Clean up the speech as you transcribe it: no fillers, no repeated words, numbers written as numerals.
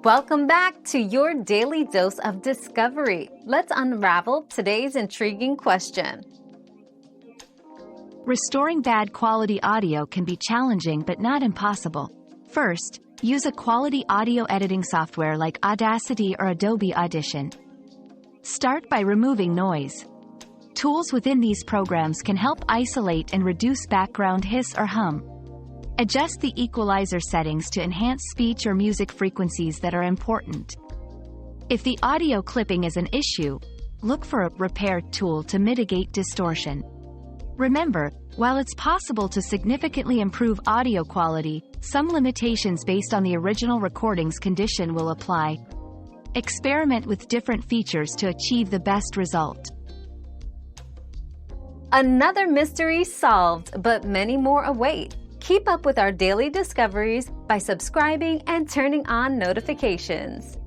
Welcome back to your daily dose of discovery. Let's unravel today's intriguing question. Restoring bad quality audio can be challenging but not impossible. First, use a quality audio editing software like Audacity or Adobe Audition. Start by removing noise. Tools within these programs can help isolate and reduce background hiss or hum. Adjust the equalizer settings to enhance speech or music frequencies that are important. If the audio clipping is an issue, look for a repair tool to mitigate distortion. Remember, while it's possible to significantly improve audio quality, some limitations based on the original recording's condition will apply. Experiment with different features to achieve the best result. Another mystery solved, but many more await. Keep up with our daily discoveries by subscribing and turning on notifications.